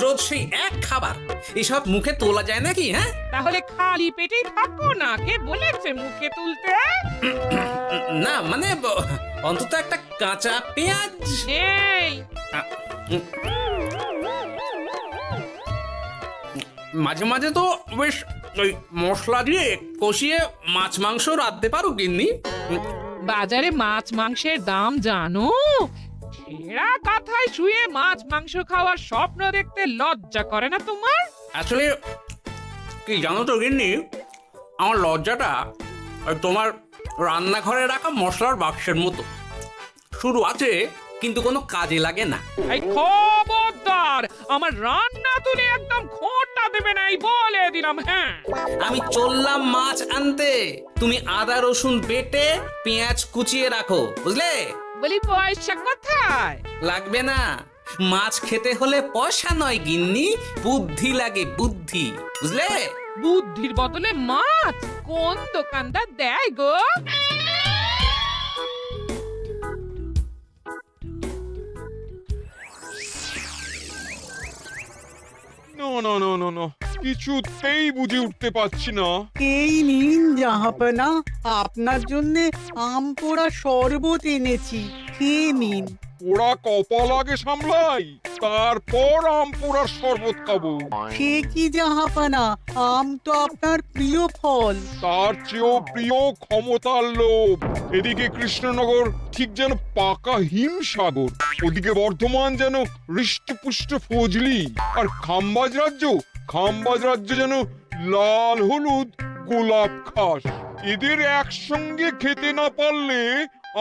রোজ সেই এক খাবার, এসব মুখে তোলা যায় নাকি? হ্যাঁ, তাহলে খালি পেটেই থাকো না, কে বলেছে মুখে তুলতে? না মানে অন্তত একটা কাঁচা পেঁয়াজ। নেই। মাঝে মাঝে তো বেশ ওই মশলা দিয়ে কষিয়ে মাছ মাংস রাঁধতে পারো গিন্নি। বাজারে মাছ মাংসের দাম জানো? ছেঁড়া কাঁথায় শুয়ে মাছ মাংস খাওয়ার স্বপ্ন দেখতে লজ্জা করে না তোমার? আসলে কি জানো তো গিন্নি, আমার লজ্জাটা ওই তোমার রান্নাঘরে রাখা মশলার বাক্সের মতো, শুরু আছে কিন্তু কোনো কাজে লাগে না। এই খবরদার, আমার রান্না তুলে একদম খোঁটা দেবে না, এই বলে দিলাম। হ্যাঁ, আমি চললাম মাছ আনতে, তুমি আদা রসুন বেটে পেঁয়াজ কুচিয়ে রাখো, বুঝলে? বলি পয়সা কোথায়? লাগবে না, মাছ খেতে হলে পয়সা নয় গিন্নি, বুদ্ধি লাগে, বুদ্ধি, বুঝলে? বুদ্ধির বদলে মাছ কোন দোকানদার দেয় গো? না না না না না, কিছুতেই বুঝে উঠতে পারছি না। এই নিন জাহাপনা, আপনার জন্য আম পোড়া শরবত এনেছি, খেয়ে নিন। ওরা কপাল আগে সামলাই, তারপর আম পোড়ার শরবত খাবো। সে কি জাহাপনা, আম তো আপনার প্রিয় ফল। তার চেয়েও প্রিয় ক্ষমতার লোভ। এদিকে কৃষ্ণনগর ঠিক যেন পাকা হিমসাগর, ওদিকে বর্ধমান যেন হৃষ্টপুষ্ট ফজলি, আর খাম্বাজ রাজ্য যেন লাল হলুদ গোলাপ ঘাস। এদের একসঙ্গে খেতে না পারলে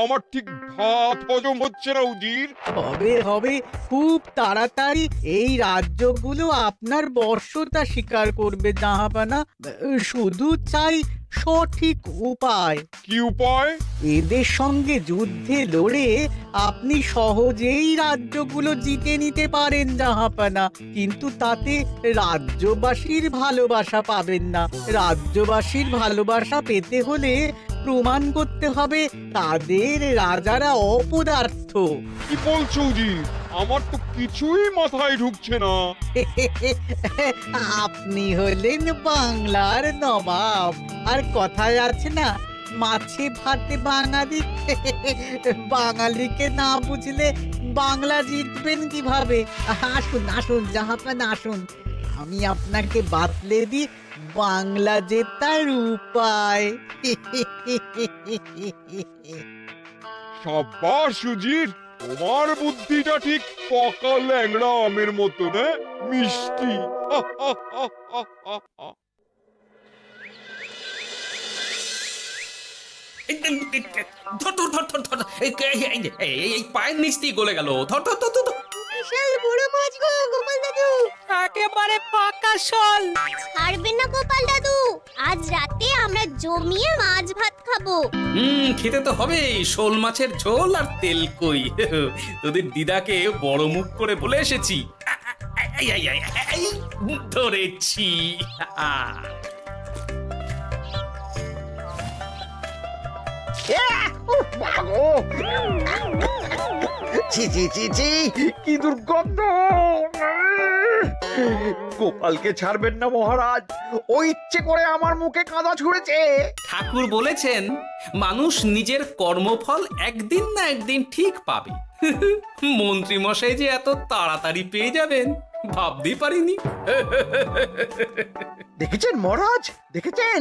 আমার ঠিক ভাত হজম হচ্ছে না উজির। হবে হবে, খুব তাড়াতাড়ি এই রাজ্যগুলো আপনার বর্ষতা স্বীকার করবে জাহাপনা। শুধু চাই সঠিক উপায়। কি উপায়? এদের সঙ্গে যুদ্ধে লড়ে আপনি সহজেই রাজ্যগুলো জিতে নিতে পারেন জাহাপনা, কিন্তু তাতে রাজ্যবাসীর ভালোবাসা পাবেন না। রাজ্যবাসীর ভালোবাসা পেতে হলে প্রমাণ করতে হবে তাদের রাজারা অপদার্থ। কি বলছো উজির? আমার তো কিছুই মাথায় ঢুকছে না। আপনি হলেন বাংলার নবাব, আর কথায় আছে না, মাছে ভাতে বাঙালি। বাঙালিকে না বুঝলে বাংলা জিতবেন কিভাবে? আসুন আসুন জাহাপানা, আসুন, আমি আপনাকে বাতলে দিই বাংলা জেতার উপায়। সাব্বাস সুজির, তোমার বুদ্ধিটা ঠিক পকা ল্যাংড়া আমের মতো, না মিষ্টি। ধর ধর ধর ধর ধর, এই পায়ের নিচ দিয়ে গলে গেল, ধর ধর ধর ধর। বিশাল বড় মাছ গো গোপাল দাদু, একেবারে পাকা শোল। ছাড়বেন না গোপাল দাদু, আজ রাতে আমরা জমিয়ে মাছ ভাত খাবো। খেতে তো হবে শোল মাছের ঝোল আর তেল কই। তোদের দিদাকে বড় মুখ করে বলে এসেছি, ধরেছি। ছি ছি ছি ছি, কি দুর্গন্ধ! গোপালকে ছাড়বেন না মহারাজ, ও ইচ্ছে করে আমার মুখে কাঁদা ছুঁড়েছে। ঠাকুর বলেছেন মানুষ নিজের কর্মফল একদিন না একদিন ঠিক পাবে। মন্ত্রী মশাই যে এত তাড়াতাড়ি পেয়ে যাবেন ভাবতেই পারিনি। দেখেছেন মহারাজ, দেখেছেন?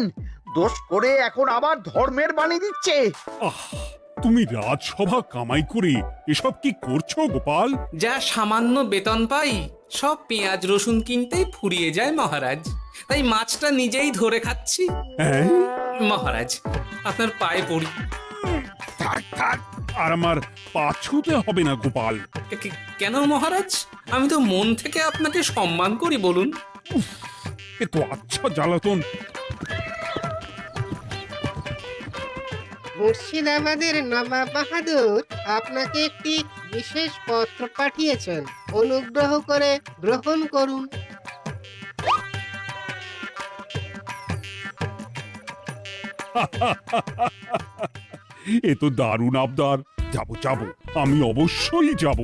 দোষ করে এখন আবার ধর্মের বাণী দিচ্ছে। তুমি রাজসভা কামাই করে এসব কি করছো গোপাল? যা সামান্য বেতন পাই সব পেঁয়াজ রসুন কিনতেই ফুরিয়ে যায় মহারাজ, তাই মাছটা নিজেই ধরে খাচ্ছি। হ্যাঁ, মহারাজ আপনার পায়ে পড়ি। থাক থাক, আর আমার পা ছুঁতে হবে না গোপাল। কেন মহারাজ? আমি তো মন থেকে আপনাকে সম্মান করি, বলুন। এ তো আচ্ছা জ্বালাতন। মুর্শিদাবাদের নবাব বাহাদুর আপনাকে একটি বিশেষ পত্র পাঠিয়েছেন, অনুগ্রহ করে গ্রহণ করুন। এ তো দারুণ আবদার। যাব আমি অবশ্যই যাব।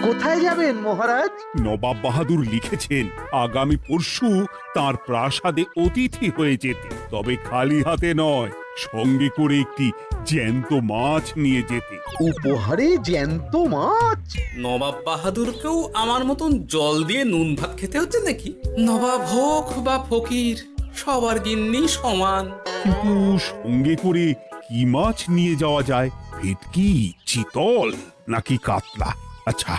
কোথায় যাবেন মহারাজ? নবাব বাহাদুর লিখেছেন আগামী পরশু তার প্রাসাদে অতিথি হয়ে যেতে, তবে খালি হাতে নয়, সঙ্গে করে একটি জ্যান্ত মাছ নিয়ে যেতে। উপহারে জ্যান্ত মাছ? নবাব বাহাদুরকেও আমার মতন জল দিয়ে নুন ভাত খেতে হচ্ছে নাকি? নবাব হোক বা ফকির, সবার গিন্নি সমান। কিন্তু সঙ্গে করে কি মাছ নিয়ে যাওয়া যায়? ভেটকি, চিতল নাকি কাতলা? আচ্ছা,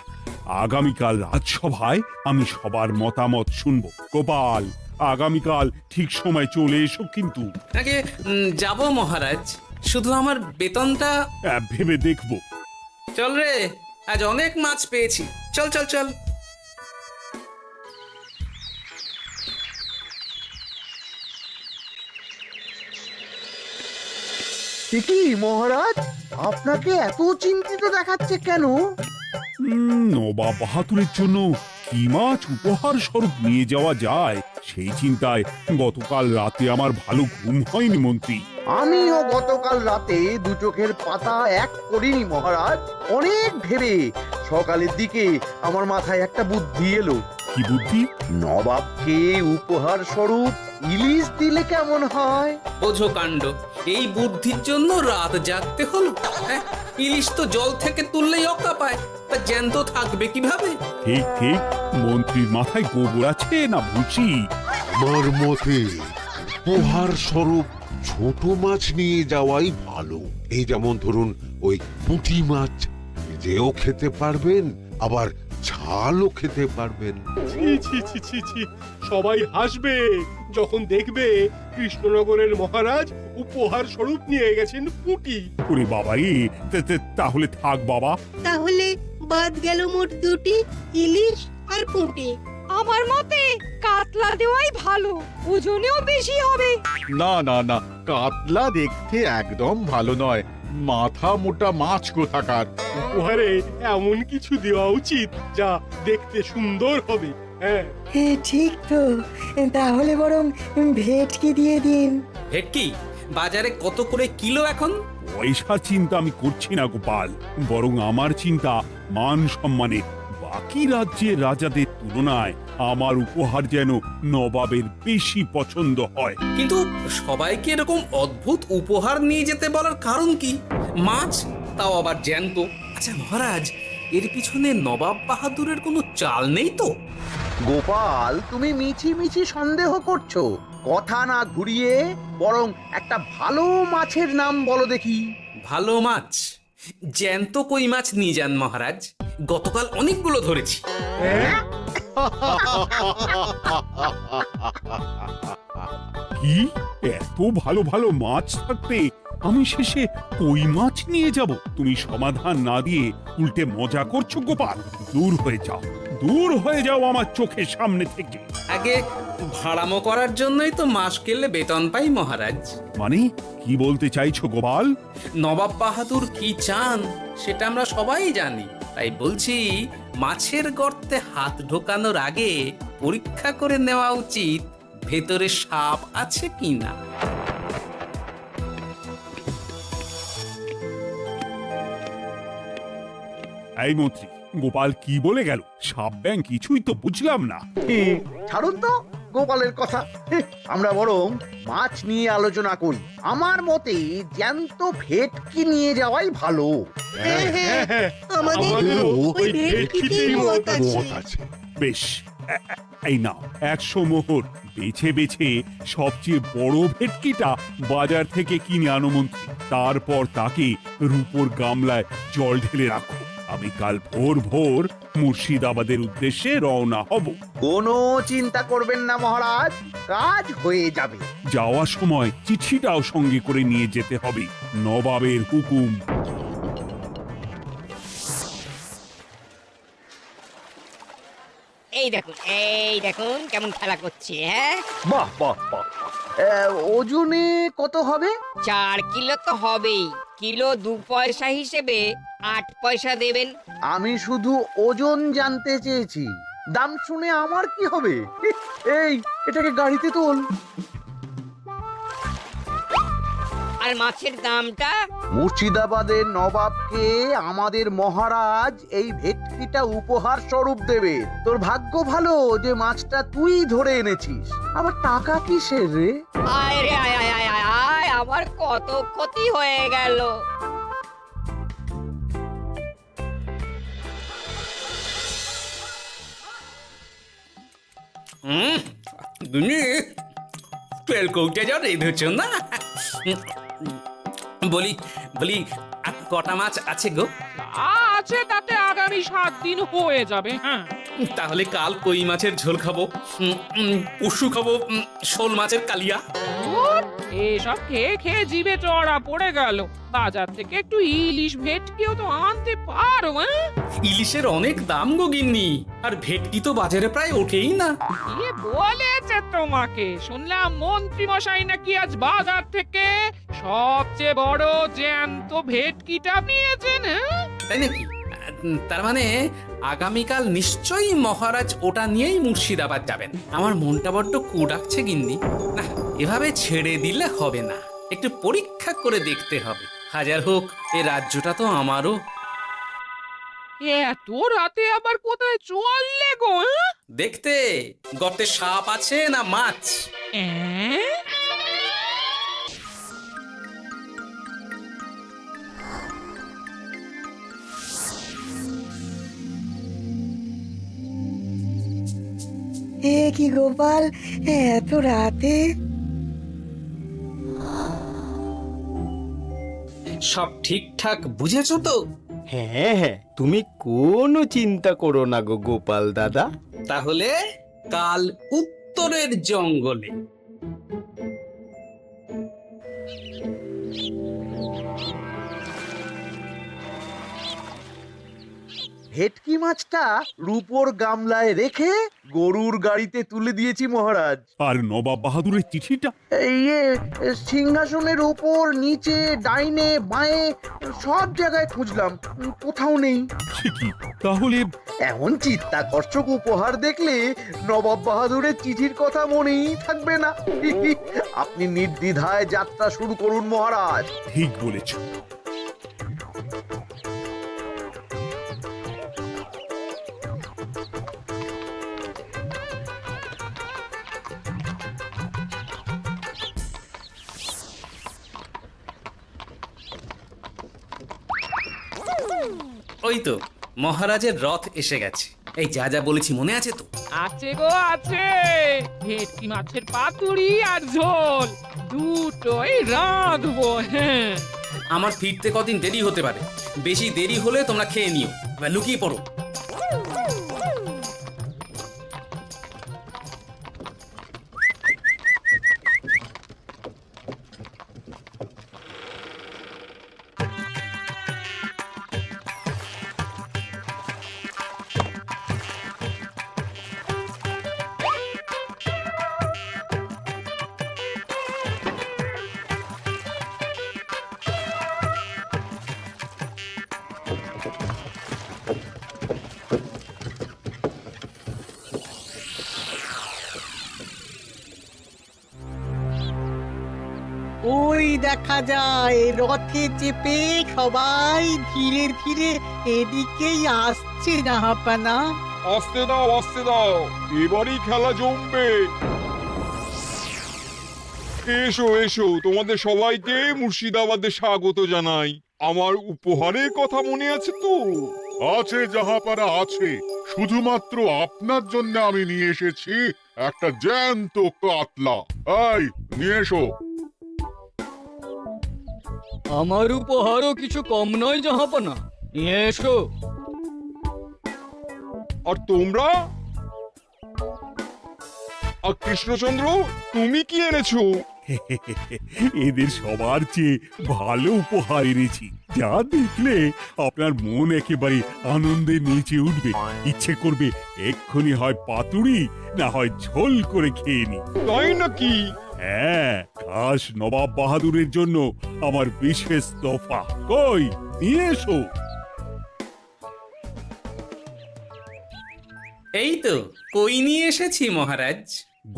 আগামীকাল রাজসভায় আমি সবার মতামত শুনবো। গোপাল, আগামীকাল ঠিক সময় চলে এসো কিন্তু। আগে যাব মহারাজ, শুধু আমার বেতনটা। ভেবে দেখবো। চল রে, আজ অনেক মাছ পেয়েছি। চল চল চল। কি মহারাজ, আপনাকে এত চিন্তিত দেখাচ্ছে কেন? নবাব বাহাদুরের জন্য কি মাছ উপহার স্বরূপ নিয়ে যাওয়া যায় সেই চিন্তায় গতকাল রাতে আমার ভালো ঘুম হয়নি মন্ত্রী। আমিও গতকাল রাতে দু চোখের পাতা এক করিনি মহারাজ। অনেক ভেবে সকালের দিকে আমার মাথায় একটা বুদ্ধি এলো। কি বুদ্ধি? নবাবকে উপহার স্বরূপ ইলিশ দিলে কেমন হয়? বোঝো কাণ্ড, এই বুদ্ধির জন্য রাত জাগতে হলো। হ্যাঁ, ইলিশ তো জল থেকে তুললেই অক্কা পায়, তা জ্যান্ত থাকবে কিভাবে? ঠিক ঠিক, মন্ত্রীর মাথায় গোবর আছে না ভুসি? আমার মতে উপহার স্বরূপ ছোট মাছ নিয়ে যাওয়াই ভালো। এই যেমন ধরুন ওই পুঁটি মাছ, যেও খেতে পারবেন আবার ঝালও খেতে পারবেন। ছি ছি ছি ছি ছি, সবাই হাসবে যখন দেখবে কৃষ্ণনগরের মহারাজ উপহার স্বরূপ নিয়ে গেছেন পুঁটি। ওরে বাবাই, তাহলে থাক বাবা। তাহলে বাদ গেল মোট দুটি, ইলিশ আর পুঁটি। আমার মতে কাতলা দেওয়াই ভালো, ওজনেও বেশি হবে। না না না, কাতলা দেখতে একদম ভালো নয়, মাথা মোটা মাছ কোথাকার। উপহারে এমন কিছু দেওয়া উচিত যা দেখতে সুন্দর হবে। হ্যাঁ ঠিক তো, তাহলে বরং ভেটকি দিয়ে দিন। ভেটকি বাজারে কত করে কিলো এখন? পয়সার চিন্তা আমি করছি না গোপাল, বরং আমার চিন্তা মান সম্মানের। বাকি রাজ্যের রাজাদের তুলনায় আমার উপহার যেন নবাবের বেশি পছন্দ হয়। কিন্তু সবাইকে এরকম অদ্ভুত উপহার নিয়ে যেতে বলার কারণ কি? মাছ, তাও আবার জ্যান্ত। আচ্ছা মহারাজ, এর পিছনে নবাব বাহাদুরের কোনো চাল নেই তো? গোপাল, তুমি মিছি মিছি সন্দেহ করছো। কথা না ঘুরিয়ে বরং একটা ভালো মাছের নাম বলো দেখি। ভালো মাছ? জ্যান্ত কই মাছ নিয়ে যান মহারাজ, গতকাল অনেকগুলো ধরেছি। কি, এত ভালো ভালো মাছ থাকতে আমি শেষে কই মাছ নিয়ে যাব? তুমি সমাধান না দিয়ে উল্টে মজা করছো গোপাল। দূর হয়ে যাও, দূর হয়ে যাও আমার চোখের সামনে থেকে। আগে ভাড়ামো করার জন্যই তো মাস গেলে বেতন পাই মহারাজ। মানে কি বলতে চাইছো গোপাল? নবাব বাহাদুর কি চান সেটা আমরা সবাই জানি, তাই বলছি মাছের গর্তে হাত ঢোকানোর আগে পরীক্ষা করে নেওয়া উচিত ভেতরে সাপ আছে কিনা। এই মন্ত্রী, গোপাল কি বলে গেল? সাপ ব্যাং কিছুই তো বুঝলাম না। ছাড়ুন তো গোপালের কথা, আমরা বরং মাছ নিয়ে আলোচনা করি। আমার মতে জ্যান্ত ভেটকি নিয়ে যাওয়াই ভালো। হ্যাঁ হ্যাঁ, আমাদেরও ওই ভেটকিতেই মত আছে। বেশ, এই নাও 100 মোহর। বেছে বেছে সবচেয়ে বড় ভেটকিটা বাজার থেকে কিনে আনো মন্ত্রী। তারপর তাকে রূপোর গামলায় জল ঢেলে রাখো। আমি কাল ভোর ভোর মুর্শিদাবাদের উদ্দেশ্যে রওনা হব। কোনো চিন্তা করবেন না মহারাজ, কাজ হয়ে যাবে। যাওয়ার সময় চিঠিটাও সঙ্গে করে নিয়ে যেতে হবে। নবাবের হুকুম। এই দেখুন কেমন খেলা করছে। হ্যাঁ, বাহ বাহ বাহ। ওজনে কত হবে? 4 কিলো তো হবেই। কিলো 2 পয়সা হিসেবে 8 পয়সা দেবেন। আমি শুধু ওজন জানতে চেয়েছি, দাম শুনে আমার কি হবে? এই, এটাকে গাড়িতে তোল। আর মাছের দামটা? মুর্শিদাবাদের নবাবকে আমাদের মহারাজ এই ভেটকিটা উপহার স্বরূপ দেবে। তোর ভাগ্য ভালো যে মাছটা তুই ধরে এনেছিস। আবার টাকা কিসের রে? আয় রে আয় আয় আয় আয় আয়, আমার কত ক্ষতি হয়ে গেল। গিন্নি তেল কৌটে যা রেঁধেছ না? বলি বলি আর কটা মাছ আছে গো? আছে তাতে আগামী 7 দিন হয়ে যাবে। হ্যাঁ, তাহলে কাল কই মাছের ঝোল খাবো, পরশু খাবো শোল মাছের কালিয়া। ধুর, এসব খেয়ে খেয়ে জিভে চড়া পড়ে গেল। বাজার থেকে একটু ইলিশ ভেটকিও তো আনতে পারো। হ্যাঁ, ইলিশের অনেক দাম গো গিন্নি, আর ভেটকি তো বাজারে প্রায় ওঠেই না। কে বলেছে তোমাকে? শুনলাম মন্ত্রী মশাই নাকি আজ বাজার থেকে সবচেয়ে বড় জ্যান্ত ভেটকিটা নিয়েছেন। হ্যাঁ, তাই নাকি? তার মানে আগামীকাল নিশ্চয়ই মহারাজ ওটা নিয়েই মুর্শিদাবাদ যাবেন। আমার মনটা বড্ড কুড়াচ্ছে গিন্নি। না, এভাবে ছেড়ে দিলে হবে না, একটু পরীক্ষা করে দেখতে হবে। হাজার হোক এ রাজ্যটা তো আমারও। এত রাতে আবার কোথায় চললে গো? হ্যাঁ? দেখতে গর্তে সাপ আছে না মাছ। অ্যাঁ? এ কি গোপাল, এত রাতে? সব ঠিকঠাক বুঝেছো তো? হ্যাঁ হ্যাঁ, তুমি কোনো চিন্তা করো না গো গোপাল দাদা। তাহলে কাল উত্তরের জঙ্গলে। ভেটকি মাছটা রূপোর গামলায় রেখে গরুর গাড়িতে তুলে দিয়েছি মহারাজ। আর নবাব বাহাদুরের চিঠিটা? ইয়ে সিংহাসনের উপর, নিচে, ডাইনে, বাঁয়ে সব জায়গায় খুঁজলাম, কোথাও নেই। সে কি তাহলে? এমন চিত্তাকর্ষক উপহার দেখলে নবাব বাহাদুরের চিঠির কথা মনেই থাকবে না। আপনি নির্দ্বিধায় যাত্রা শুরু করুন মহারাজ। ঠিক বলেছ। ওই তো মহারাজের রথ এসে গেছে। এই যা যা বলেছি মনে আছে তো? আছে গো আছে। ভেটকি মাছের পাতুরি আর ঝোল দুটোই রাঁধবো। হ্যাঁ, আমার ফিরতে কদিন দেরি হতে পারে, বেশি দেরি হলে তোমরা খেয়ে নিও, এবার লুকিয়ে পড়ো। ওই দেখা যায় রথে চেপে সবাই ধীরে ধীরে এদিকেই আসছে জাহাপানা। আসতে দাও আসতে দাও, এবারই খেলা জমবে। এসো এসো, তোমাদের সবাইকে মুর্শিদাবাদে স্বাগত জানাই। আমার উপহারের কথা মনে আছে তো? আছে জাহাপানা আছে, শুধুমাত্র আপনার জন্য আমি নিয়ে এসেছি একটা জ্যান্ত কাতলা। এই নিয়ে এসো। আমার উপহারও কিছু কম নয় জাহাপানা, নিয়ে এসো। আর তোমরা? আর কৃষ্ণচন্দ্র, তুমি কি এনেছো? এদের সবার চেয়ে ভালো উপহার এনেছি, যা দেখলে আপনার মন একেবারে আনন্দে নেচে উঠবে। ইচ্ছে করবে এক্ষুনি হয় পাতুরি না হয় ঝোল করে খেয়ে নি। তাই নাকি? হ্যাঁ, খাস নবাব বাহাদুরের জন্য আমার বিশেষ তোফা। কই নিয়ে এসো। এই তো কই নিয়ে এসেছি মহারাজ।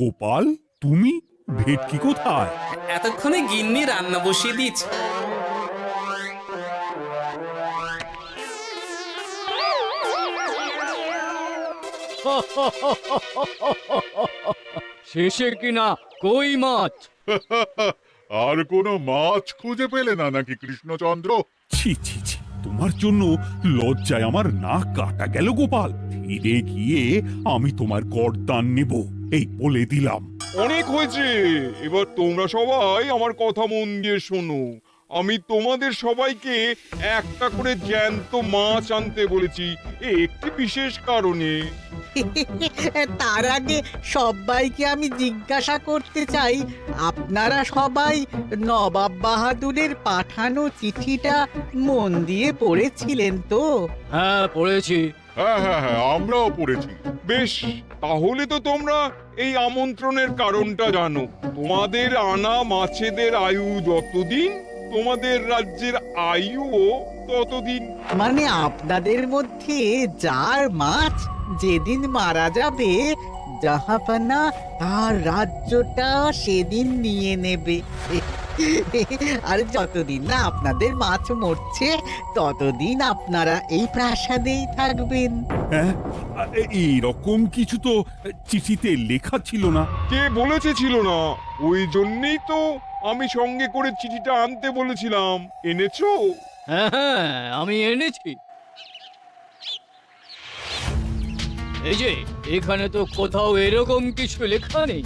গোপাল, তুমি? ভেটকি কোথায়? এতক্ষণে গিন্নি রান্না বসিয়ে দিয়েছে। শেষে কিনা কই মাছ। আর কোনো মাছ খুঁজে পেলে না নাকি কৃষ্ণচন্দ্র? ছি ছি ছি, তোমার জন্য লজ্জায় আমার নাক কাটা গেল গোপাল। ফিরে গিয়ে আমি তোমার গর্দান নেব, এই বলে দিলাম। অনেক হয়েছে, এবার তোমরা সবাই আমার কথা মন দিয়ে শোনো। আমি তোমাদের সবাইকে একটা করে জ্যান্ত মাছ আনতে বলেছি একটি বিশেষ কারণে। তার আগে সবাইকে আমি জিজ্ঞাসা করতে চাই, আপনারা সবাই নবাব বাহাদুরের পাঠানো চিঠিটা মন দিয়ে পড়েছিলেন তো? হ্যাঁ পড়েছি। হ্যাঁ হ্যাঁ হ্যাঁ, আমরাও পড়েছি। বেশ, তাহলে তো তোমরা এই আমন্ত্রণের কারণটা জানো। তোমাদের আনা মাছেদের আয়ু যতদিন, তোমাদের রাজ্যের আয়ুও ততদিন। মানে আপনাদের মধ্যে যার মাছ যেদিন মারা যাবে, জাহাপানা তার রাজ্যটা সেদিন নিয়ে নেবে। আর যতদিন না আপনাদের মাছ মরছে, ততদিন আপনারা এই প্রাসাদেই থাকবেন। হ্যাঁ, এইরকম কিছু তো চিঠিতে লেখা ছিল না। কে বলেছে ছিল না? ওই জন্যই তো আমি সঙ্গে করে চিঠিটা আনতে বলেছিলাম। এনেছো? হ্যাঁ হ্যাঁ আমি এনেছি। এই যে এখানে তো কোথাও এরকম কিছু লেখা নেই।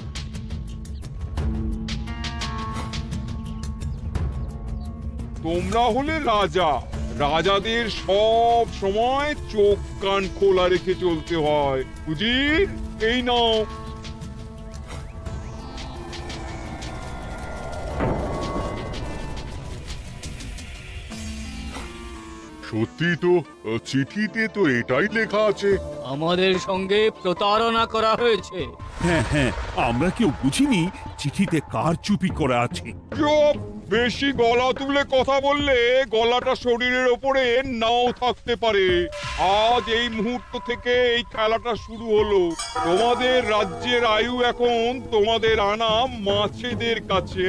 তোমরা হলে রাজা, রাজাদের সব সময় চোখ কান খোলা রেখে চলতে হয়। উজির, এই নাও। সত্যি তো, চিঠিতে তো এটাই লেখা আছে। আমাদের সঙ্গে প্রতারণা করা হয়েছে। হ্যাঁ হ্যাঁ, আমরা কেউ বুঝিনি চিঠিতে কার চুপি করা আছে। চুপ! বেশি গলা তুলে কথা বললে গলাটা শরীরের ওপরে নাও থাকতে পারে। আজ এই মুহূর্ত থেকে এই খেলাটা শুরু হলো। তোমাদের রাজ্যের আয়ু এখন তোমাদের আনা মাছেদের কাছে।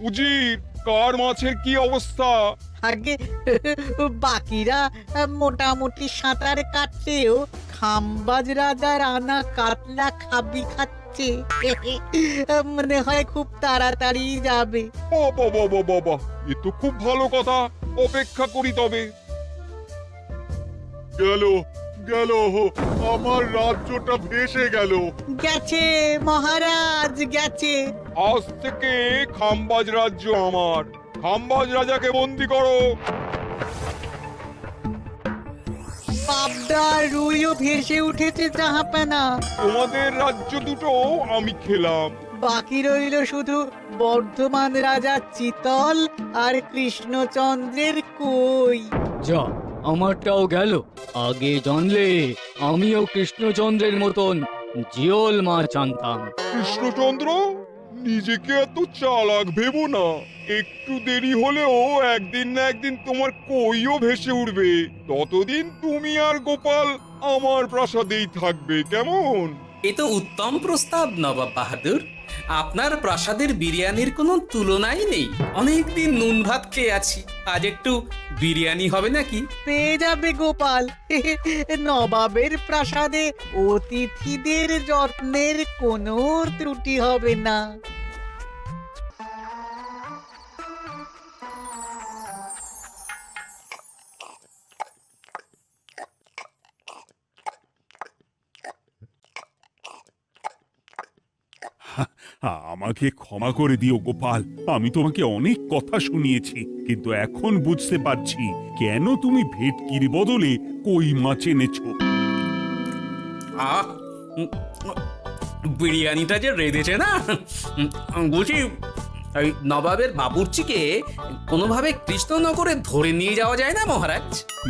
উজির, কার মাছের কি অবস্থা? আগে বাকিরা মোটামুটি সাঁতার কাটলেও খাম্বাজ রাজার আনা কাতলা খাবি খাচ্ছে। মনে হয় খুব তাড়াতাড়ি যাবে। বাবা বাবা বাবা, এ তো খুব ভালো কথা। অপেক্ষা করি তবে। গেল গেল, আমার রাজ্যটা ভেসে গেল। গেছে মহারাজ, গেছে। আজ থেকে খাম্বাজ রাজ্য আমার। খাম্বাজ রাজাকে বন্দি করো। পাবদা রুইও ভেসে উঠেছে জাহাপানা। তোমাদের রাজ্য দুটো আমি খেলাম। বাকি রইল শুধু বর্ধমান রাজা চিতল আর কৃষ্ণচন্দ্রের কই। যা, আমারটাও গেল। আগে জানলে আমিও কৃষ্ণচন্দ্রের মতন জিওল মাছ আনতাম। কৃষ্ণচন্দ্র, নিজেকে এত চালাক ভেবো না। একটু দেরি হলেও একদিন না একদিন তোমার কইও ভেসে উঠবে। ততদিন তুমি আর গোপাল আমার প্রাসাদেই থাকবে, কেমন? এ তো উত্তম প্রস্তাব নবাব বাহাদুর। আপনার প্রাসাদের বিরিয়ানির কোনো তুলনাই নেই। অনেকদিন নুন ভাত খেয়ে আছি, আজ একটু বিরিয়ানি হবে নাকি? পেয়ে যাবে গোপাল। নবাবের প্রাসাদে অতিথিদের যত্নের কোনো ত্রুটি হবে না। আমাকে ক্ষমা করে দিও গোপাল, আমি তোমাকে অনেক কথা শুনিয়েছি, কিন্তু এখন বুঝতে পারছি কেন তুমি ভেটকির বদলে কই মাছ এনেছো। আহ, বিরিয়ানিটা যে রেঁধেছে না, বুঝি এই নবাবের বাবুর্চিকে কোনোভাবে কৃষ্ণনগরে ধরে নিয়ে যাওয়া যায় না মহারাজ?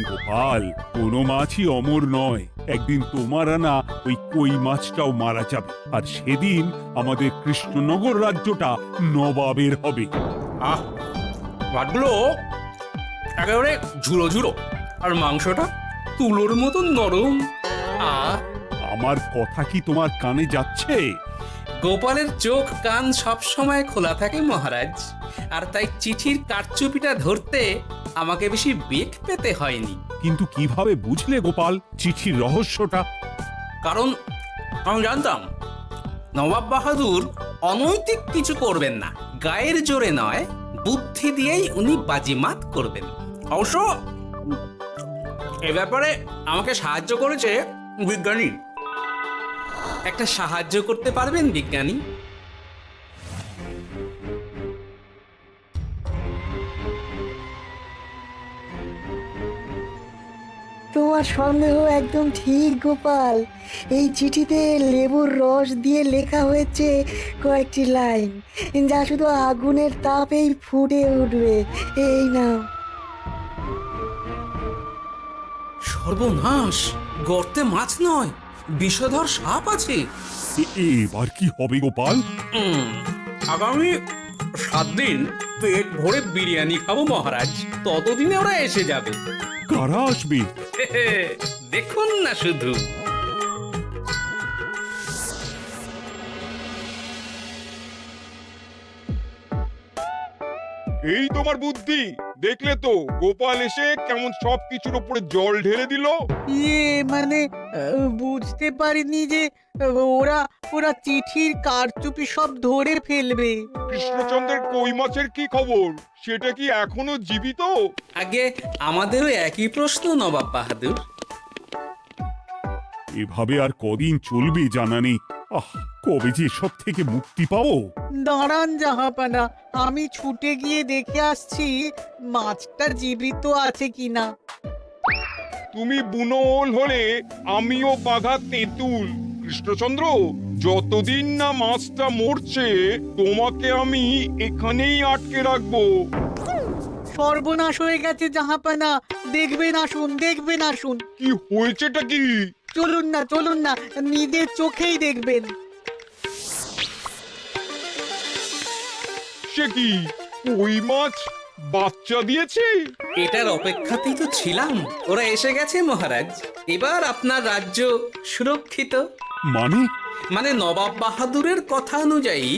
গোপাল, কোনো মাছই অমর নয়। একদিন তোমার আনা ওই কই মাছটাও মারা যাবে, আর সেদিন আমাদের কৃষ্ণনগর রাজ্যটা নবাবের হবে। ভাতগুলো একেবারে ঝুড়ো ঝুড়ো, আর মাংসটা তুলোর মতো নরম। আমার কথা কি তোমার কানে যাচ্ছে? গোপালের চোখ কান সব সময় খোলা থাকে মহারাজ, আর তাই চিঠির কারচুপিটা ধরতে আমাকে বেশি বেগ পেতে হয়নি। কিন্তু কিভাবে বুঝলে গোপাল চিঠির রহস্যটা? কারণ আমি জানতাম নবাব বাহাদুর অনৈতিক কিছু করবেন না, গায়ের জোরে নয়, বুদ্ধি দিয়েই উনি বাজিমাত করবেন। অবশ্য এ ব্যাপারে আমাকে সাহায্য করেছে বিজ্ঞানী। একটা সাহায্য করতে পারবেন বিজ্ঞানী? তোমার সন্দেহ একদম ঠিক গোপাল। এই চিঠিতে লেবুর রস দিয়ে লেখা হয়েছে কয়েকটি লাইন, যা শুধু আগুনের তাপেই ফুটে উঠবে। এই নাও। সর্বনাশ! গর্তে মাছ নয়, বিষধর সাপ আছে। এবার কি হবে গোপাল? আগামী 7 দিন পেট ভরে বিরিয়ানি খাবো মহারাজ, ততদিনে ওরা এসে যাবে। কারা আসবে? দেখুন না শুধু। এই তোমার বুদ্ধি, দেখলে তো গোপাল এসে কেমন সব কিছুর উপরে জল ঢেলে দিল। মানে বুঝতে পারিনি যে ওরা ওরা চিঠির কারচুপি সব ধরে ফেলবে। কৃষ্ণচন্দ্রের কই মাছের কি খবর? সেটা কি এখনো জীবিত? আগে আমাদেরও একই প্রশ্ন নবাব বাহাদুর। এভাবে আর কদিন চলবে জানা নেই। কবে যে সব থেকে মুক্তি পাবো। দাঁড়ান জাহাপানা, আমি ছুটে গিয়ে দেখে আসছি মাছটা জীবিত আছে কিনা। তুমি বুনোল হলে আমিও বাঘা তেঁতুল। কৃষ্ণচন্দ্র, যতদিন না মাছটা মরছে তোমাকে আমি এখানেই আটকে রাখবো। সর্বনাশ হয়ে গেছে জাহাপানা, দেখবেন আসুন, দেখবেন আসুন। কি হয়েছেটা কি? চলুন না, নিজের চোখেই দেখবেন। সে কি, কই মাছ বাচ্চা দিয়েছে? এটার অপেক্ষাতেই তো ছিলাম। ওরা এসে গেছে মহারাজ, এবার আপনার রাজ্য সুরক্ষিত। মানে নবাব বাহাদুরের কথা অনুযায়ী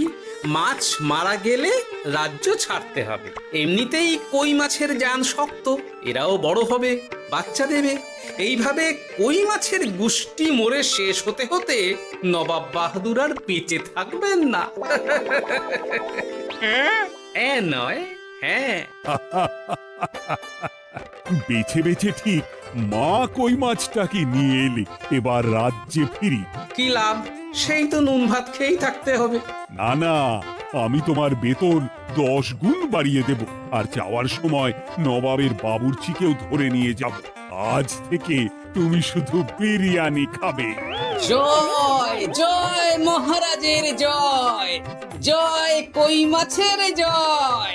মাছ মারা গেলে রাজ্য ছাড়তে হবে। এমনিতেই কই মাছের জান শক্ত, এরাও বড় হবে, বাচ্চা দেবে। এইভাবে কই মাছের গুষ্টি মরে শেষ হতে হতে নবাব বাহাদুর আর বেঁচে থাকবেন না। নয়, হ্যাঁ। বেছে বেছে ঠিক মা কই মাছটাকে নিয়ে এলে। এবার রাজ্যে ফিরি। কি লাভ? সেই তো নুন ভাত খেয়েই থাকতে হবে। না, আমি তোমার বেতন 10 গুণ বাড়িয়ে দেব, আর যাওয়ার সময় নবাবের বাবুর্চিকেও ধরে নিয়ে যাব। আজ থেকে তুমি শুধু বিরিয়ানি খাবে। জয় জয় মহারাজের জয়, জয় কই মাছের জয়।